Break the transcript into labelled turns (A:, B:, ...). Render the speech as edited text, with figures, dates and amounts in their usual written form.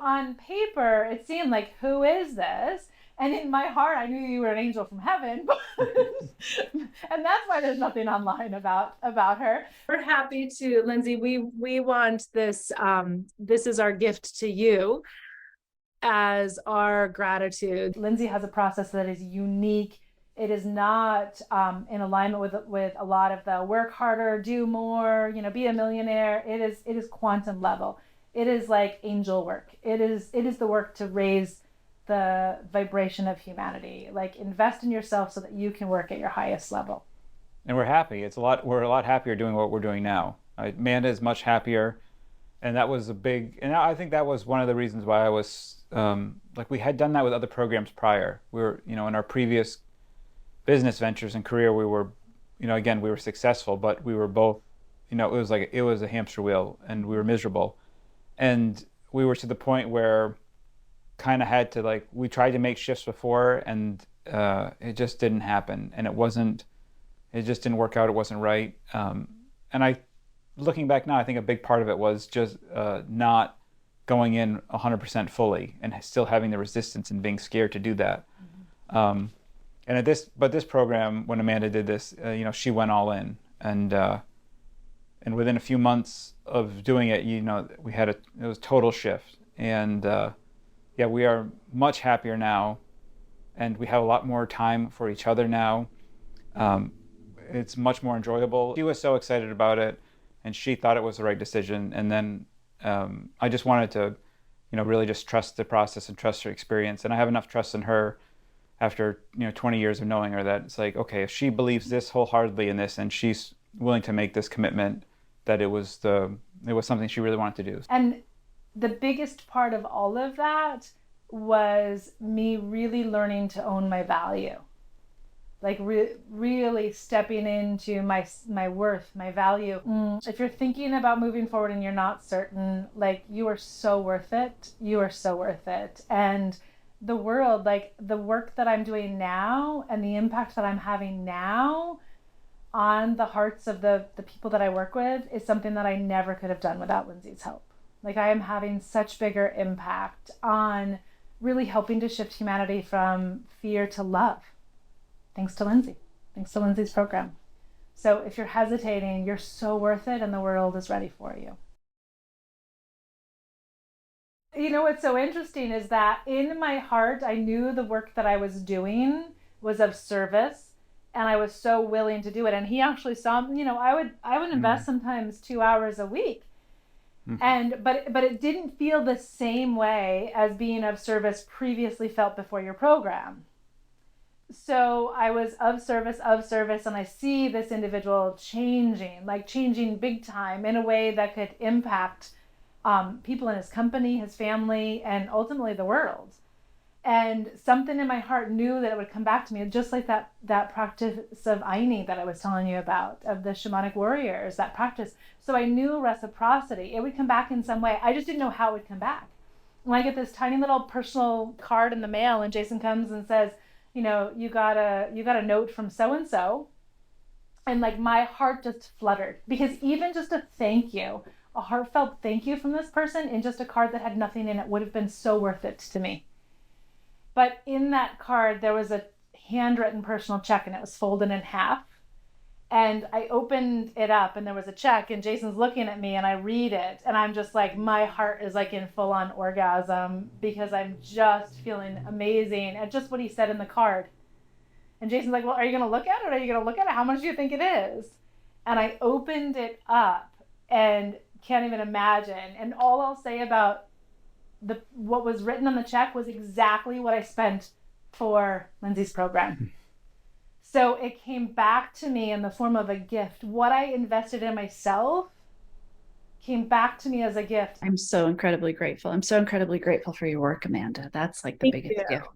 A: On paper, it seemed like, who is this? And in my heart, I knew you were an angel from heaven. And that's why there's nothing online about her. We're happy to, Lindsay. We want this. This is our gift to you as our gratitude. Lindsay has a process that is unique. It is not in alignment with a lot of the work harder, do more, be a millionaire. It is quantum level. It is like angel work. It is the work to raise the vibration of humanity. Like, invest in yourself so that you can work at your highest level.
B: And we're happy. We're a lot happier doing what we're doing now. Amanda is much happier, and that was and I think that was one of the reasons why I was like, we had done that with other programs prior. We were, in our previous business ventures and career, we were, again, we were successful, but we were both, it was a hamster wheel, and we were miserable, and we were to the point where kind of had to, like, we tried to make shifts before, and it just didn't happen, and it just didn't work out. It wasn't right. Looking back now, I think a big part of it was just not going in 100% fully, and still having the resistance and being scared to do that. Mm-hmm. But this program, when Amanda did this, she went all in, and within a few months of doing it, it was a total shift, and yeah, we are much happier now, and we have a lot more time for each other now. It's much more enjoyable. She was so excited about it, and she thought it was the right decision. And then I just wanted to, really just trust the process and trust her experience. And I have enough trust in her after, 20 years of knowing her, that it's like, okay, if she believes this wholeheartedly in this, and she's willing to make this commitment, that it was something she really wanted to do.
A: And the biggest part of all of that was me really learning to own my value. Like, really stepping into my worth, my value. If you're thinking about moving forward and you're not certain, like, you are so worth it. You are so worth it. And the world, like, the work that I'm doing now and the impact that I'm having now on the hearts of the people that I work with is something that I never could have done without Lindsay's help. Like, I am having such bigger impact on really helping to shift humanity from fear to love. Thanks to Lindsay. Thanks to Lindsay's program. So if you're hesitating, you're so worth it, and the world is ready for you. What's so interesting is that in my heart, I knew the work that I was doing was of service, and I was so willing to do it. And he actually saw, I would invest sometimes 2 hours a week. Mm-hmm. But it didn't feel the same way as being of service previously felt before your program. So I was of service, and I see this individual changing big time in a way that could impact people in his company, his family, and ultimately the world. And something in my heart knew that it would come back to me, just like that practice of Aini that I was telling you about, of the shamanic warriors, that practice. So I knew reciprocity. It would come back in some way. I just didn't know how it would come back. When I get this tiny little personal card in the mail, and Jason comes and says, you got a note from so-and-so, and like, my heart just fluttered, because even just a thank you, a heartfelt thank you from this person in just a card that had nothing in it, would have been so worth it to me. But in that card, there was a handwritten personal check, and it was folded in half. And I opened it up, and there was a check, and Jason's looking at me, and I read it, and I'm just like, my heart is like in full on orgasm, because I'm just feeling amazing at just what he said in the card. And Jason's like, well, are you going to look at it? Are you going to look at it? How much do you think it is? And I opened it up and can't even imagine. And all I'll say about what was written on the check was exactly what I spent for Lindsay's program. So it came back to me in the form of a gift. What I invested in myself came back to me as a gift.
C: I'm so incredibly grateful. I'm so incredibly grateful for your work, Amanda. That's like the biggest gift